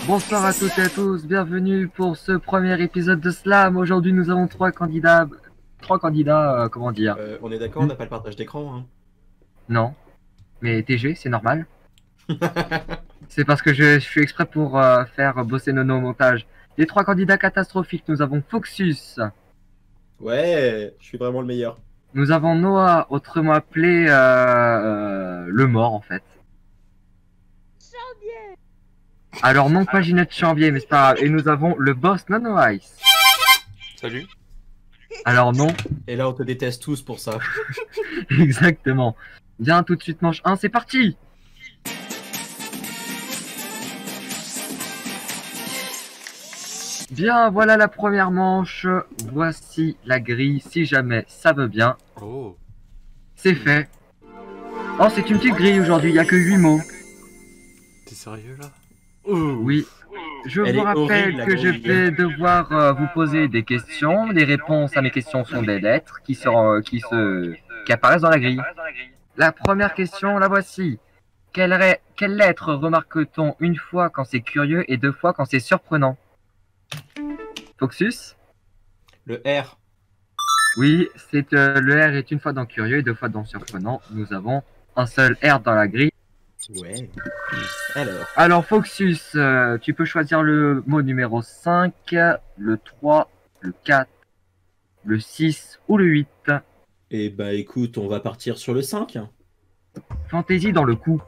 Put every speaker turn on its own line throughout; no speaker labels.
Bonsoir à toutes et à tous, bienvenue pour ce premier épisode de Slam. Aujourd'hui nous avons trois candidats, comment dire?
On est d'accord, on n'a pas le partage d'écran, hein.
Non, mais TG, c'est normal. C'est parce que je suis exprès pour faire bosser Nono au montage. Les trois candidats catastrophiques, nous avons Foxus,
Ouais, je suis vraiment le meilleur.
nous avons Noah, autrement appelé le mort en fait. Alors non pas Ginette Chambier, mais c'est pas grave. Et nous avons le boss Nono Ice.
Salut.
Alors non,
Et là, on te déteste tous pour ça.
exactement. Bien, tout de suite manche 1, c'est parti. Bien, voilà la première manche. Voici la grille, si jamais ça veut bien.
Oh.
C'est fait. Oh, c'est une petite grille aujourd'hui, il n'y a que 8 mots.
T'es sérieux là?
Oui. Je
Elle
vous
est
rappelle
horrible, la
que je
grille.
vais devoir vous poser des questions. Les réponses à mes questions sont des lettres qui apparaissent dans la grille. La première question, la voici. Quelle lettre remarque-t-on une fois quand c'est curieux et deux fois quand c'est surprenant? Foxus?
Le R.
Oui, le R est une fois dans curieux et deux fois dans surprenant. Nous avons un seul R dans la grille.
Ouais.
Alors Foxus, tu peux choisir le mot numéro 5, le 3, le 4, le 6 ou le 8.
Et bah écoute, on va partir sur le 5.
Fantaisie dans le coup.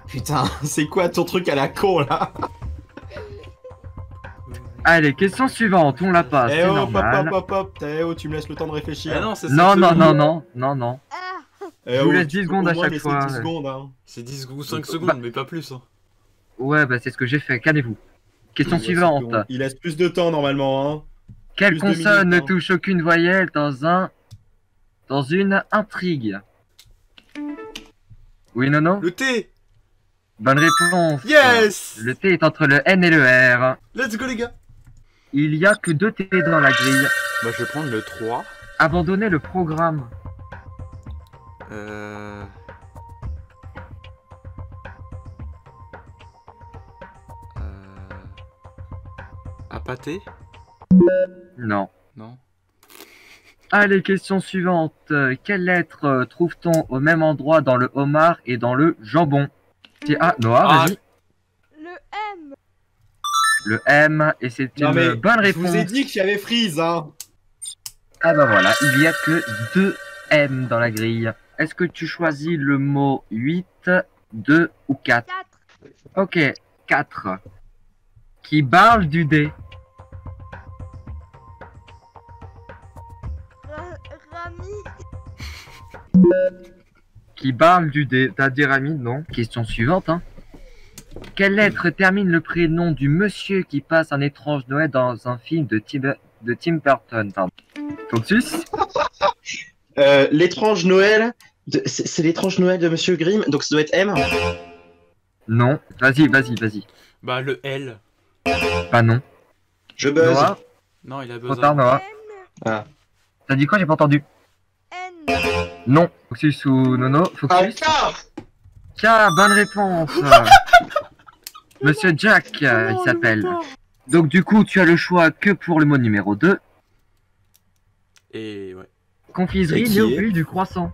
Putain, c'est quoi ton truc à la con là?
Allez, question suivante, on la passe,
Eh
c'est
oh, pop,
normal.
pop, pop, pop. Eh oh, tu me laisses le temps de réfléchir.
Ah non, c'est
Non,
5
non,
secondes.
non.
Eh
je vous
oh,
laisse
tu
10
peux
secondes
au
à
moins
chaque
laisser
fois.
10 secondes, hein.
C'est 10 ou 5
Bah-
secondes, mais pas plus. Hein.
Ouais, bah c'est ce que j'ai fait, calmez-vous. Question
Ouais,
suivante.
c'est bon. Il laisse plus de temps normalement, hein.
Quelle
plus de
consonne
minutes,
ne
hein.
touche aucune voyelle dans une intrigue? Oui, non, non?
Le T.
Bonne réponse.
Yes.
Le T est entre le N et le R.
Let's go les gars.
Il y a que 2 T dans la grille.
Bah je vais prendre le 3.
Abandonnez le programme.
Euh... Appâté?
Non.
Non.
Allez, question suivante. Quelle lettre trouve-t-on au même endroit dans le homard et dans le jambon? Ah, Noah,
Ah.
vas-y.
Le M.
Le M, et c'est
Non
une
mais,
bonne
je
réponse.
vous ai dit qu'il y avait Freeze, hein.
Ah bah voilà, il y a que 2 M dans la grille. Est-ce que tu choisis le mot 8, 2 ou 4?
4.
Ok, 4. Qui parle du dé?
Rami.
Qui parle du dé? T'as dit Rami? Non. Question suivante, hein. Quelle lettre termine le prénom du monsieur qui passe un étrange Noël dans un film de Tim Burton, pardon. Foxus?
L'étrange Noël, c'est l'étrange Noël de Monsieur Grimm, donc ça doit être M.
Non. Vas-y.
Bah le L.
Pas non.
Je buzz.
Noah?
Non, il a
Trop
besoin.
tard, Noah.
N.
Ah.
T'as dit quoi? J'ai pas entendu.
N.
Non. Foxus ou Nono?
Ah,
Foxus? Tiens, bonne réponse. Monsieur Jack, il s'appelle. Donc du coup, tu as le choix que pour le mot numéro 2.
Et ouais.
Confiserie
Et qui
Léopold du croissant.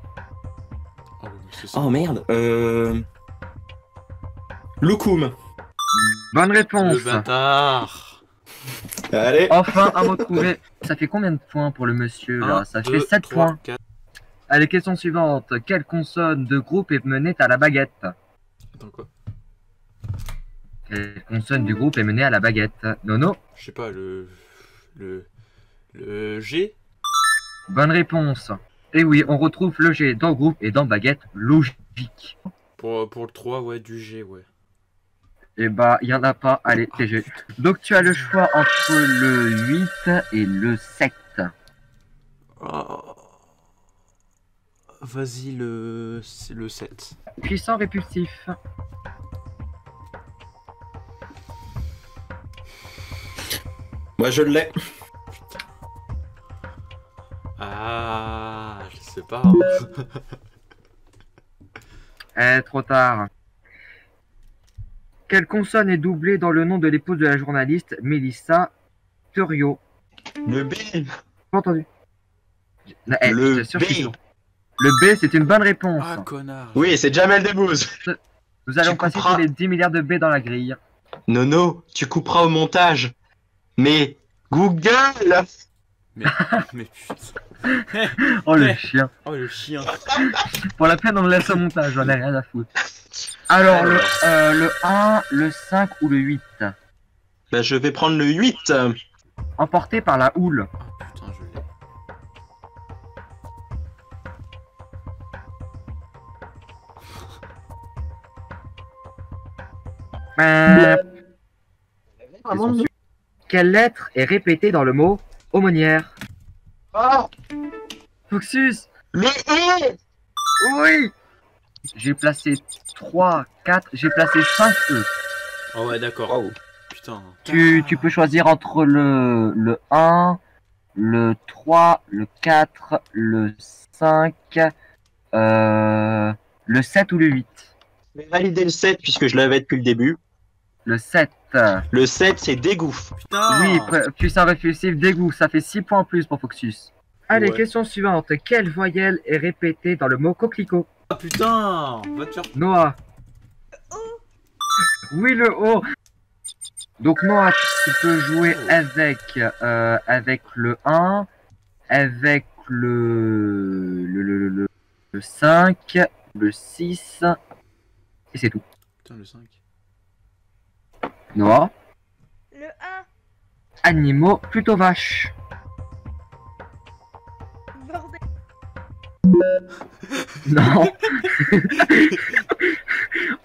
Oh, c'est ça.
Oh merde. Loukoum.
Bonne
Le
réponse.
bâtard.
Allez.
Enfin, un mot trouvé. Ça fait combien de points pour le monsieur là? Ça fait 7 points.
4.
Allez, question suivante. Quelle consonne de groupe est menée à la baguette?
Attends quoi?
Quelle consonne du groupe est menée à la baguette? Nono?
Je sais pas, le G?
Bonne réponse. Et oui, on retrouve le G dans groupe et dans baguette. Logique.
Pour le 3, ouais, du G, ouais.
Et bah, il y en a pas. Allez, TG. Donc tu as le choix entre le 8 et le 7.
Oh. Vas-y, c'est le 7.
Puissant répulsif.
Moi je l'ai.
Ah, je sais pas. Hein.
Trop tard. Quelle consonne est doublée dans le nom de l'épouse de la journaliste Mélissa Thurio?
Le B.
Pas entendu. Non, je
Le
t'assure, je suis
B.
sûr. Le B, c'est une bonne réponse.
Ah, connard.
Oui, c'est Jamel Debbouze.
Nous allons
tu
passer
couperas.
tous les 10 milliards de B dans la grille.
Nono, tu couperas au montage. Mais Google.
Mais putain.
Oh le chien.
Oh, le chien.
Pour la peine, on le laisse au montage, j'en ai rien à foutre. Alors, le 1, le 5 ou le 8?
Bah, je vais prendre le 8.
Emporté par la houle.
Ah, putain, je l'ai.
Euh, Quelle lettre est répétée dans le mot aumônière?
Oh,
Fuxus.
le E.
Oui. J'ai placé 3, 4, j'ai placé 5 E.
Oh, ouais, d'accord.
Oh.
Putain.
Tu peux choisir entre le 1, le 3, le 4, le 5, le 7 ou le 8.
Je vais valider le 7 puisque je l'avais depuis le début.
Le 7.
Le 7, c'est dégoût.
Putain.
Oui, puissant réflexif, dégoût, ça fait 6 points en plus pour Foxus. Allez,
Ouais.
question suivante. Quelle voyelle est répétée dans le mot coquelicot?
Ah, putain. Va te faire.
Noah. Oui, le O. Donc Noah, tu peux jouer avec le 1, avec le 5, le 6, et c'est tout.
Putain, le 5.
Noah,
Le 1.
animaux plutôt vaches.
Bordel.
Non.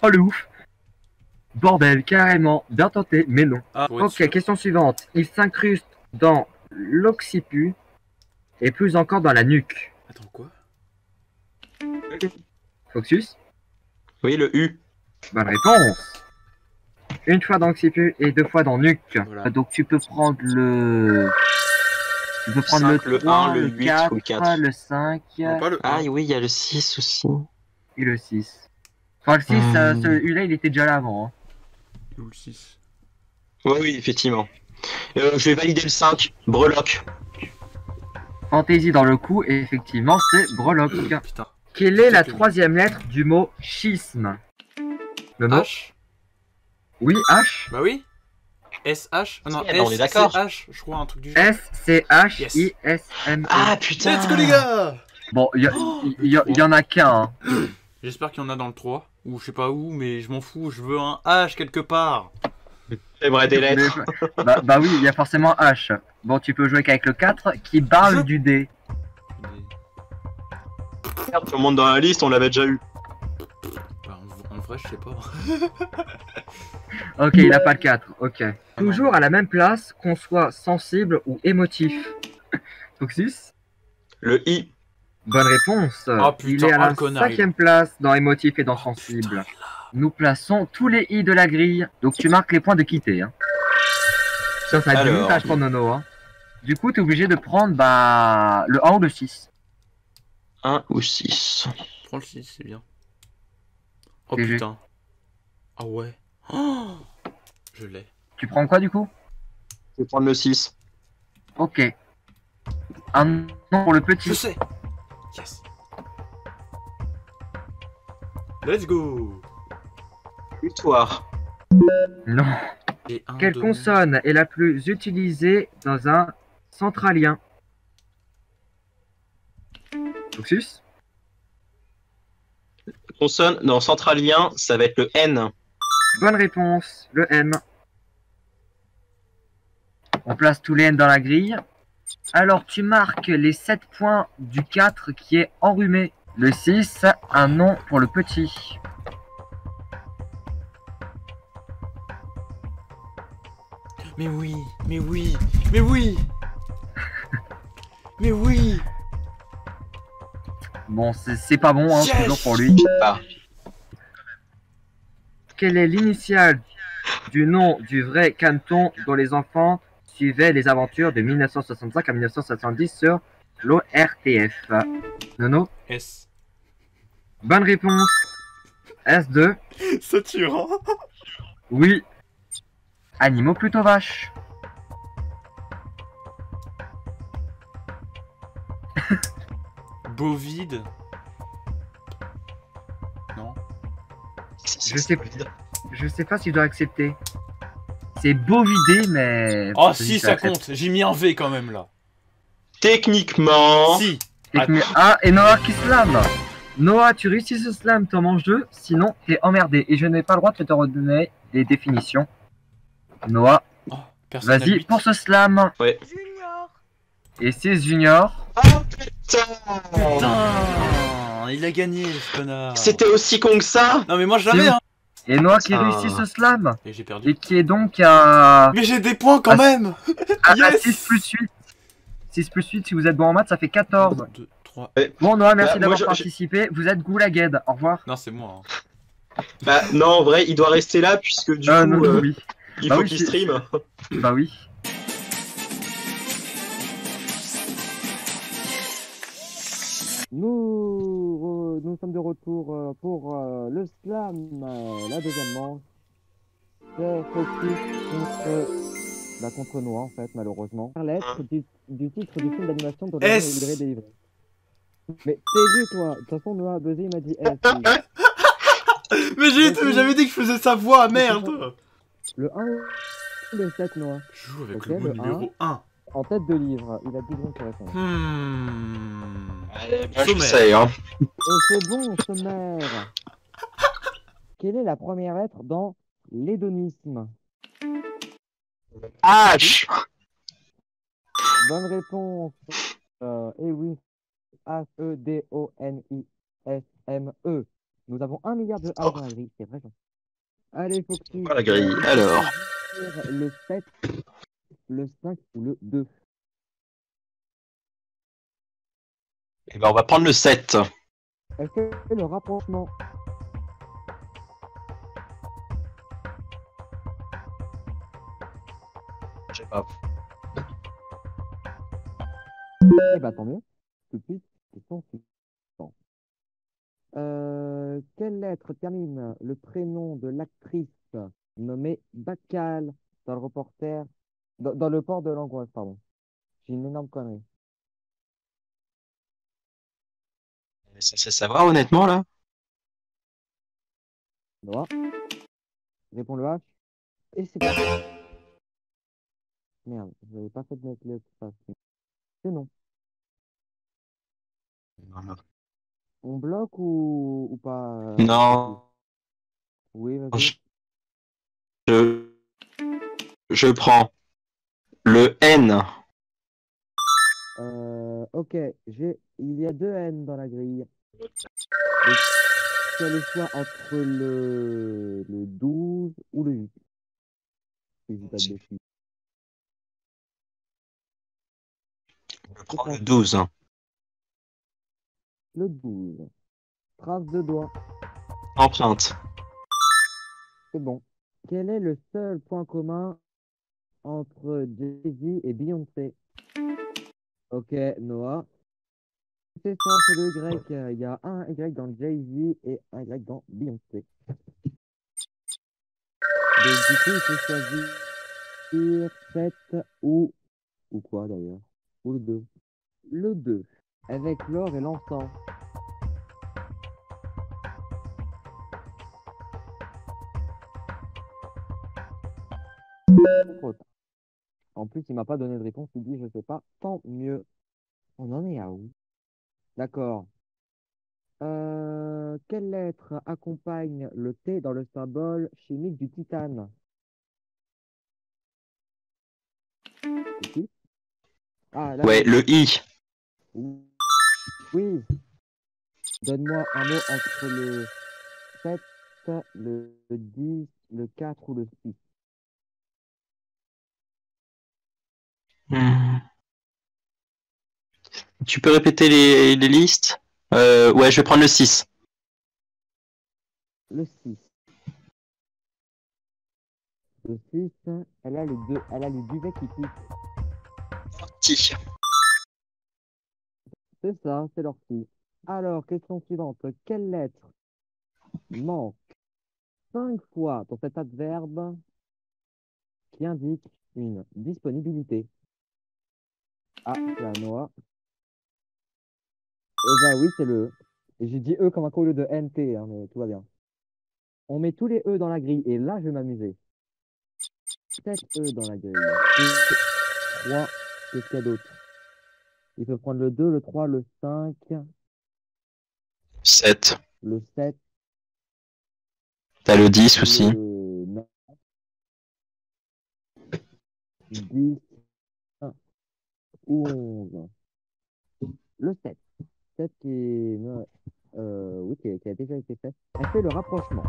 Oh le ouf. Bordel, carrément. Bien tenté, mais non.
Ah, ouais,
Ok, question suivante. Il s'incruste dans l'occiput et plus encore dans la nuque.
Attends, quoi?
Foxus,
Oui, le U.
bonne réponse. Une fois dans l'occiput et 2 fois dans nuque.
Voilà.
Donc tu peux prendre le... Tu peux prendre
Cinq,
le
le
3,
1, le
le
8
4,
ou le 4.
le 5
Non, pas le
Ah
1.
oui, il y a le 6 aussi.
et le 6. Enfin, le 6, celui-là, il était déjà là avant. Hein.
Ou le 6.
Oui, oui, effectivement. Je vais valider le 5. Breloque.
Fantaisie dans le coup, et effectivement, c'est breloque.
Putain.
Quelle est la troisième lettre du mot schisme? Le mot
H.
Oui, H.
Bah oui. SH. Ah non,
on est d'accord.
SCH, je crois, un truc du genre.
S-C-H-I-S-M-E.
Ah putain.
Let's go, les gars.
Bon, il y en a qu'un. Hein.
J'espère qu'il y en a dans le 3. Ou je sais pas où, mais je m'en fous. Je veux un H quelque part.
J'aimerais des lettres.
Mais- bah oui, il y a forcément H. Bon, tu peux jouer qu'avec le 4 qui parle du D.
Merde, tout le monde dans la liste, on l'avait déjà eu.
Bah, en vrai, je sais pas.
Ok, il a pas le 4. Ok. Toujours à la même place, qu'on soit sensible ou émotif. Foxus,
Le I.
bonne réponse.
Oh, putain,
il est à
oh,
la
le connard,
5ème place dans émotif et dans sensible. Nous plaçons tous les I de la grille. Donc tu marques les points de quitter. Hein. Ça va être
Alors.
du montage pour Nono. Hein. Du coup, tu es obligé de prendre bah, le 1 ou le 6.
1 ou 6.
Prends le 6, c'est bien. Oh
GG.
putain. Ah ouais. Oh, je l'ai.
Tu prends quoi du coup?
Je vais prendre le 6.
Ok. Un nom pour le
Je
petit.
sais. Yes. Let's go.
Victoire.
Non.
Et un,
Quelle
deux,
consonne est la plus utilisée dans un centralien? Foxus?
Consonne, dans centralien, ça va être le N.
Bonne réponse, le M. On place tous les N dans la grille. Alors tu marques les 7 points du 4 qui est enrhumé. Le 6, un nom pour le petit.
Mais oui, mais oui, mais oui. Mais oui.
Bon, c'est pas bon, hein,
Yes.
toujours pour lui.
Ah.
Quelle est l'initiale du nom du vrai canton dont les enfants suivaient les aventures de 1965 à 1970 sur l'ORTF? Nono?
S.
Bonne réponse. S2.
Saturant.
Oui. Animaux plutôt vaches.
Bovide. Non.
Je sais pas si je dois accepter. C'est bovidé, mais...
Oh
vas-y,
si,
je
ça
l'accepte.
compte. J'ai mis un V quand même là.
Techniquement.
Si.
Ah, et Noah qui slam. Noah, tu réussis ce slam, t'en manges deux, sinon t'es emmerdé. Et je n'ai pas le droit de te redonner les définitions. Noah,
Oh, personne n'a
vas-y
huit.
pour ce slam.
Junior.
Et c'est Junior.
Oh putain.
Putain, il a gagné ce connard.
C'était aussi con que ça.
Non mais moi je l'avais hein.
Et Noah qui
Ah.
réussit ce slam.
Et j'ai perdu.
Et qui est donc à...
Mais j'ai des points quand
Ah,
même.
à
Yes.
6 plus 8. 6 plus 8, si vous êtes bon en maths, ça fait 14.
2, 3.
Bon Noah, merci
Bah,
d'avoir
moi,
participé. Vous êtes goulagued. Au revoir.
Non, c'est moi. Hein.
Bah non, en vrai, il doit rester là puisque du coup,
Non, oui.
il
Bah
faut
oui,
qu'il
c'est-
stream.
Bah oui.
Nous sommes de retour pour le slam, la deuxième manche. C'est focus contre Noah en fait, malheureusement. La lettre du titre du film d'animation dont le nom
S.
est livré délivré. Mais TG toi, de toute façon Noah a buzzé, il m'a dit S.
Mais j'avais dit que je faisais sa voix, merde.
Le 1 ou le 7 Noah?
Je joue avec
Ok,
le mot
le
numéro 1.
En tête de livre, il a 10 secondes pour répondre.
Allez, bah, je
Sommaire.
sais, hein.
Et c'est bon, sommaire. Quelle est la première lettre dans l'hédonisme?
H.
Bonne réponse. Eh oui. H-E-D-O-N-I-S-M-E. Nous avons 1 milliard de H dans la grille, c'est vrai. Allez, faut que tu...
Pas la grille, alors.
Le 7, le 5 ou le 2.
Eh ben, on va prendre le 7.
Elle fait le rapprochement.
Je sais pas.
Eh bah tant mieux. Tout de suite, question suivante. Quelle lettre termine le prénom de l'actrice nommée Bacal dans le reporter, dans le port de l'angoisse, pardon. J'ai une énorme connerie.
C'est censé savoir, honnêtement, là.
Noah. Réponds le H. Et c'est merde, je n'avais pas fait de mettre l'espace. C'est non. On bloque ou pas
Non.
Oui, vas-y.
Je prends le N.
Ok, il y a 2 N dans la grille. Donc, tu as le choix entre le 12 ou le 8. Si je dis pas de bêtises.
Je prends le 12.
Le 12. Trace de doigt.
Empreinte.
C'est bon. Quel est le seul point commun entre Jay-Z et Beyoncé? Ok, Noah. C'est ça, c'est le Y. Il y a un Y dans Jay-Z et un Y dans Beyoncé. Donc du coup, il faut choisir 7 ou quoi d'ailleurs? Ou le 2. Le 2, avec l'or et l'encens. Trop tard. En plus, il m'a pas donné de réponse, il dit je sais pas, tant mieux. On en est à où? D'accord. Quelle lettre accompagne le T dans le symbole chimique du titane? C'est qui? Ah, là,
Ouais, le I.
oui. Donne-moi un mot entre le 7, le 10, le 4 ou le 6.
Tu peux répéter les listes? Ouais, je vais prendre le 6.
Le 6. Le 6, elle a le duvet qui pique. C'est ça, c'est l'ortie. Alors, question suivante. Quelle lettre manque 5 fois dans cet adverbe qui indique une disponibilité. Ah, c'est à Noah. Eh ben oui, c'est le E. Et j'ai dit E comme un au lieu de NT, hein, mais tout va bien. On met tous les E dans la grille, et là, je vais m'amuser. 7 E dans la grille. 2, 3, qu'est-ce qu'il y a d'autre? Il peut prendre le 2, le 3, le 5,
7.
le 7,
T'as le 10 aussi.
le 9, 10 ou 11. Le 7. 7 qui est, oui, qui a déjà été fait. Elle fait le rapprochement.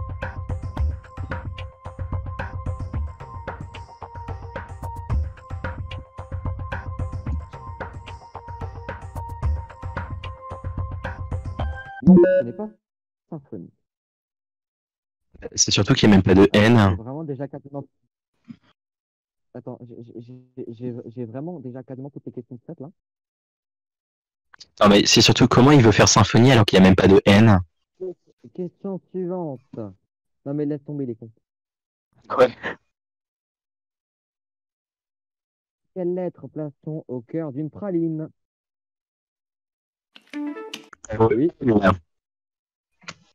Non, ce n'est pas symphonie.
C'est surtout qu'il n'y a même pas de
C'est
N.
vraiment déjà quasiment. Attends, j'ai vraiment déjà quasiment toutes les questions faites là.
Non, mais c'est surtout comment il veut faire symphonie alors qu'il n'y a même pas de N.
Question suivante. Non mais laisse tomber les cons.
Ouais.
Quelle lettre place-t-on au cœur d'une praline? Oui,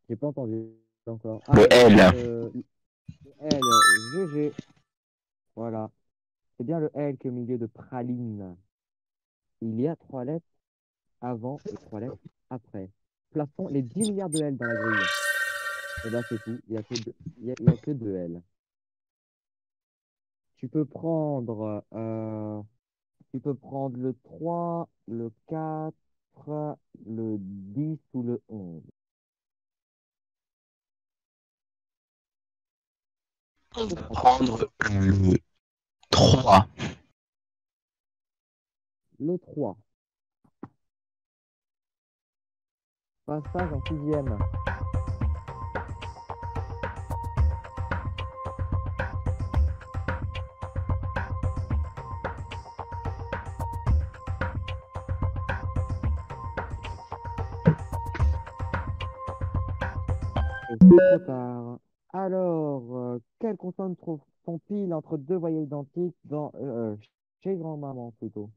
j'ai pas entendu encore. Ah,
Le L.
le L, GG. Voilà. C'est bien le L qui est au milieu de praline. Il y a 3 lettres avant et 3 lettres après. Plaçons les 10 milliards de L dans la grille. Et là, c'est tout. Il n'y a que deux, il y a que 2 L. Tu peux prendre, tu peux prendre le 3, le 4, le 10 ou le 11.
On va prendre le 3.
Le 3. Passage en sixième. Et c'est trop tard. Alors, quelle consonne trouve-t-on entre deux voyelles identiques chez grand-maman plutôt?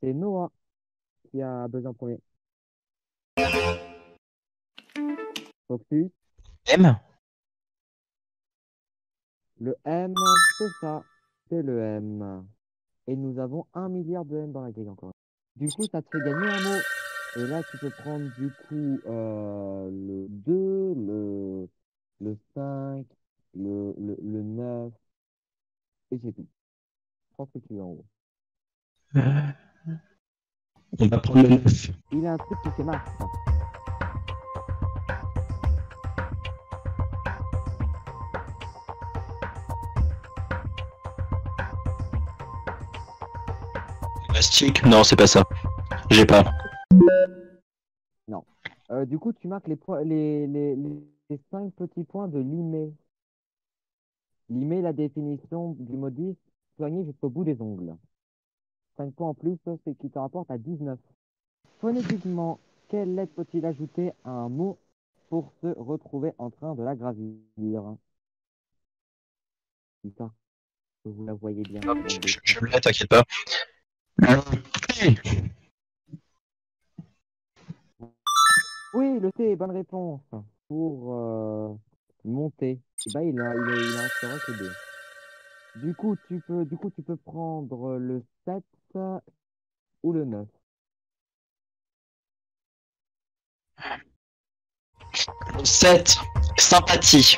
C'est Noah qui a besoin en premier. Focus.
M.
Le M, c'est ça. C'est le M. Et nous avons 1 milliard de M dans la grille encore. Du coup, ça te fait gagner un mot. Et là, tu peux prendre du coup le 2, le 5, le 9, et c'est tout. Prends ce que tu veux en haut.
On va prendre le 9.
Il a un truc qui fait marche.
Mastic. Non, c'est pas ça. J'ai pas.
Non. Du coup, tu marques les 5 petits points de limer. Limer la définition du modus soigner jusqu'au bout des ongles. 5 points en plus, c'est qui te rapporte à 19. Phonétiquement, quelle lettre faut-il ajouter à un mot pour se retrouver en train de la gravir? Putain, que vous la voyez bien.
Hop, je l'ai, t'inquiète pas. Le P.
Oui, le T, bonne réponse. Pour monter. Bah, il a instauré que 2. Du coup, tu peux prendre le 7 ou le 9.
Le 7. Sympathie.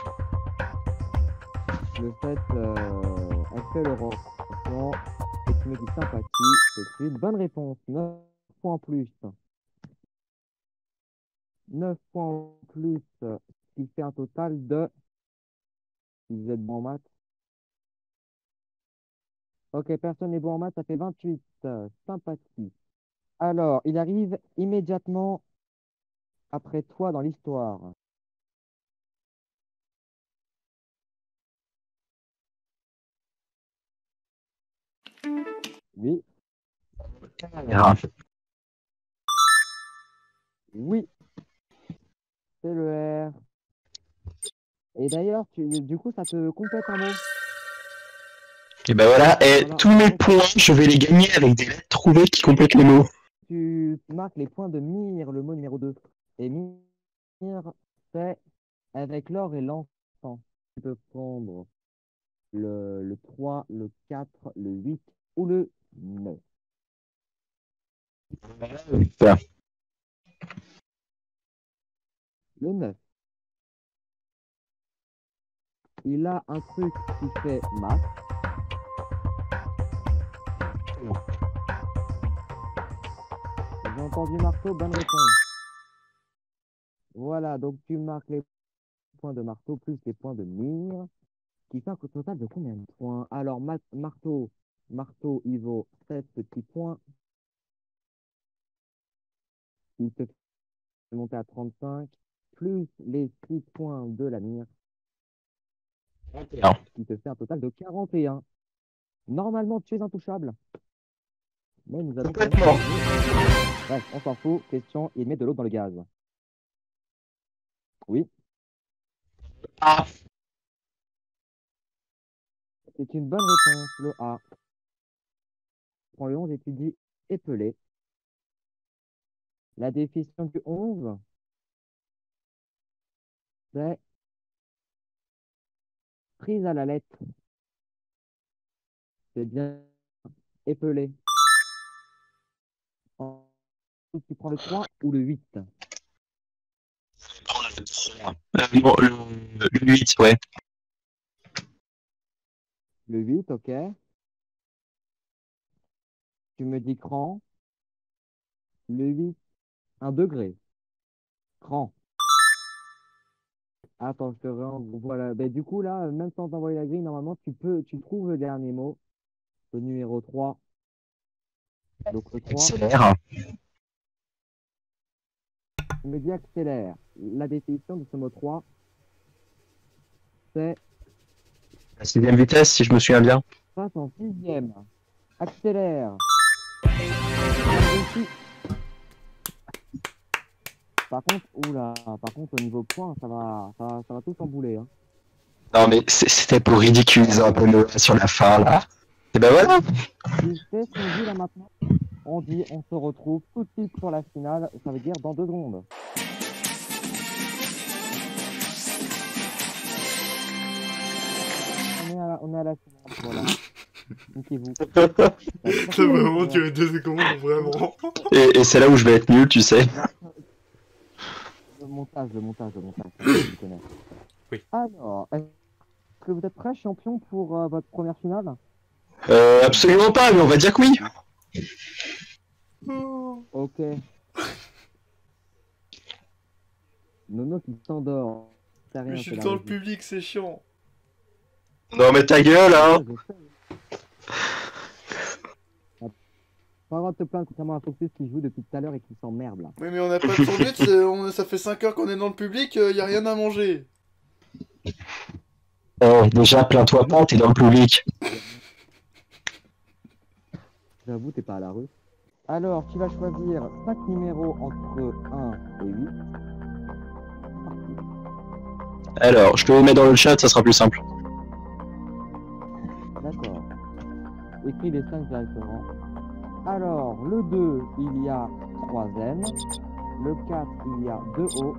Le 7, elle fait le rapprochement. Et tu me dis sympathie, c'est une bonne réponse. 9 points en plus. 9 points en plus, ce qui fait un total de. Si vous êtes bon en maths. Ok, personne n'est bon en maths, ça fait 28. Sympathie. Alors, il arrive immédiatement après toi dans l'histoire. Oui,
R.
oui, C'est le R. Et d'ailleurs, du coup, ça te complète un mot.
Et ben voilà, et
Voilà.
tous mes points, je vais les gagner avec des lettres trouvées qui complètent les mots.
Tu marques les points de mire, le mot numéro 2. Et mire, c'est avec l'or et l'encens. Tu peux prendre le 3, le 4, le 8 ou le 9.
Voilà.
Le 9. Il a un truc qui fait masse. J'ai entendu marteau, bonne réponse. Voilà, donc tu marques les points de marteau plus les points de mire, qui fait un total de combien de points? Alors, marteau, il vaut 7 petits points. Il te fait monter à 35, plus les 6 points de la mire,
31.
qui te fait un total de 41. Normalement, tu es intouchable. Mais nous allons quand même...
Complètement.
Bref, on s'en fout. Question, il met de l'eau dans le gaz. Oui,
Ah,
c'est une bonne réponse, le A. Prends le 11 et tu dis épeler. La définition du 11, c'est prise à la lettre. C'est bien épelé. Ensuite, tu prends le 3 ou le 8.
je vais prendre le 3. Non, le 8, ouais.
Le 8, ok. Tu me dis cran. Le 8, 1 degré. Cran. Attends, je te rends. Voilà. Ben, du coup, là, même sans t'envoyer la grille, normalement, tu trouves le dernier mot. Le numéro 3. Donc le 3,
Accélère.
tu me dis accélère. La définition de ce mot 3, c'est
La 6ème vitesse, si je me souviens bien.
passe en 6e. Accélère. Réussi. Par contre, oula, par contre, au niveau point, ça va tout chambouler, hein.
Non, mais c'était pour ridiculiser un peu Noah sur la fin, là. Et ben voilà.
Tu sais ce qu'on dit là maintenant? On dit, on se retrouve tout de suite pour la finale. Ça veut dire dans 2 secondes. On est à la finale, voilà. Niquez-vous.
Ça va vraiment durer 2 secondes, vraiment.
Et c'est là où je vais être nul, tu sais.
Le montage, je connais.
Oui.
Alors, est-ce que vous êtes prêts, champion, pour votre première finale?
Absolument pas, mais on va dire que oui.
Ok. Nono qui s'endort. C'est rien,
Mais je suis
c'est la
dans le
régie.
public, c'est chiant.
Non, mais ta gueule, hein.
Ouais, je sais. Pas le droit de te plaindre contrairement à Focus qui joue depuis tout à l'heure et qui s'emmerde là.
Oui, mais on n'a pas de sandwich, ça fait 5 heures qu'on est dans le public, y a rien à manger.
Déjà, plains-toi pas, t'es dans le public.
J'avoue, t'es pas à la rue. Alors, tu vas choisir 5 numéros entre 1 et 8.
Alors, je te les mets dans le chat, ça sera plus simple.
D'accord. Écris les 5 directement. Alors, le 2, il y a 3 N. Le 4, il y a 2 O.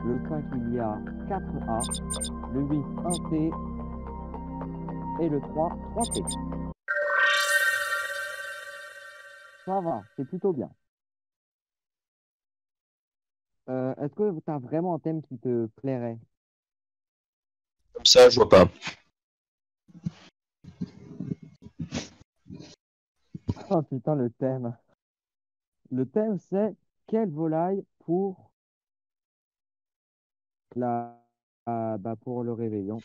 Le 5, il y a 4 A. Le 8, 1 T. Et le 3, 3 T. Ça va, c'est plutôt bien. Est-ce que tu as vraiment un thème qui te plairait?
Comme ça, je vois pas.
Oh putain, le thème. Le thème, c'est quelle volaille pour pour le réveillon.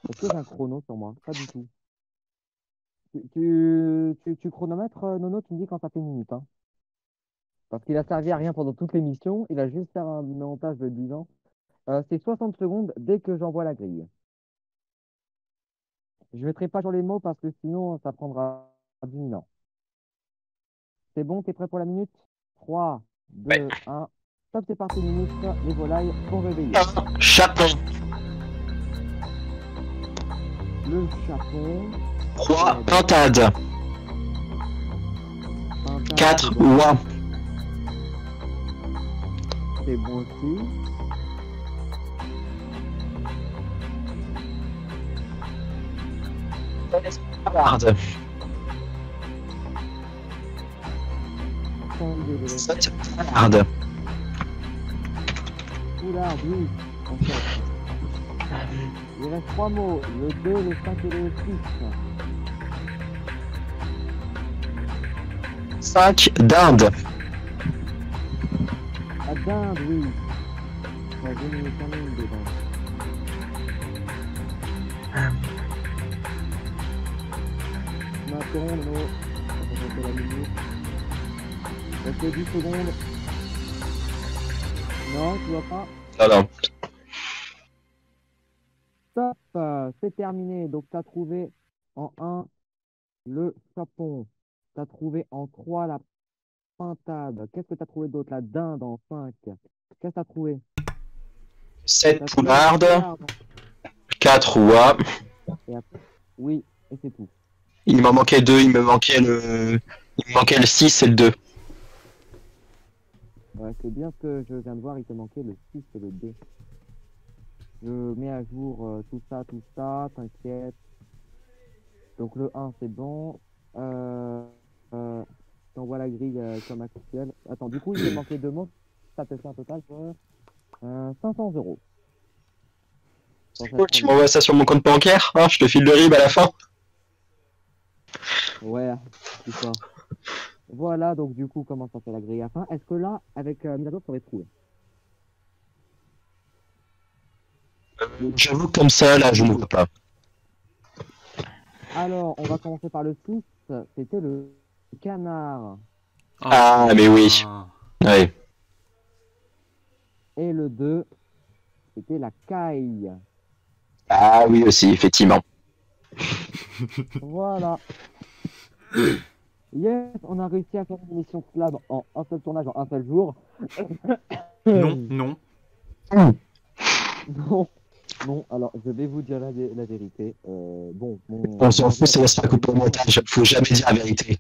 Est-ce que j'ai un chrono sur moi? Pas du tout. Tu chronomètres, Nono, tu me dis quand ça fait une minute, hein. Parce qu'il a servi à rien pendant toute l'émission, il a juste fait un montage de 10 ans. C'est 60 secondes dès que j'envoie la grille. Je ne mettrai pas sur les mots parce que sinon ça prendra 10 000 ans. C'est bon, t'es prêt pour la minute? 3, 2,
Ouais.
1, Top, c'est parti, ministre. Les volailles pour réveiller.
Chapon.
Le chapon.
3. Pintade.
Pintade,
4.
c'est bon.
Oie.
C'est bon aussi.
Poularde.
32,
7. Poularde.
Poulard, oui. En fait. Il reste 3 mots. Le 2, le 5 et le 6.
5. Dinde.
La dinde, oui. La dinde, il y a quand même dedans. Maintenant, nous, on va compter la minute. Reste 10 secondes. Non, tu vois pas.
Non, non.
Stop, c'est terminé. Donc, tu as trouvé en 1 le chapon. Tu as trouvé en 3 la pintade. Qu'est-ce que tu as trouvé d'autre? La dinde en 5. Qu'est-ce que tu as trouvé?
7.
T'as trouvé
Poularde.
la poularde.
4. Oie.
Et après... Oui, et c'est tout.
Il m'en manquait 2. Il me manquait le 6 et le 2.
Ouais, c'est bien ce que je viens de voir. Il te manquait le 6 et le 2. Je mets à jour tout ça, t'inquiète. Donc le 1, c'est bon. T'envoies la grille comme actuelle. Attends, du coup, il te manquait 2 mots. Ça te fait un total pour 500 €.
Tu m'envoies ça sur mon compte bancaire, hein, je te file le RIB à la fin.
Ouais, c'est ça. Voilà, donc du coup, comment ça fait la grille à fin? Est-ce que là, avec Minato, tu aurais trouvé?
J'avoue que comme ça, là, je ne vois pas.
Alors, on va commencer par le 6. C'était le canard.
Ah, mais oui. Ouais.
Et le 2, c'était la caille.
Ah oui aussi, effectivement.
Voilà. Yes, on a réussi à faire une émission Slab en un seul tournage, en un seul jour.
Non, non.
Non, non, alors je vais vous dire la vérité. Bon,
On s'en fout, ça laisse pas couper au montage. Faut jamais dire la vérité.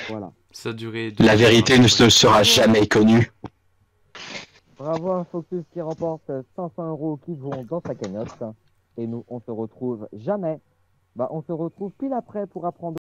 Voilà.
Ça a duré.
La vérité ne sera jamais connue.
Bravo à Focus qui remporte 500 € qui vont dans sa cagnotte. Et nous, on se retrouve jamais. Bah, on se retrouve pile après pour apprendre.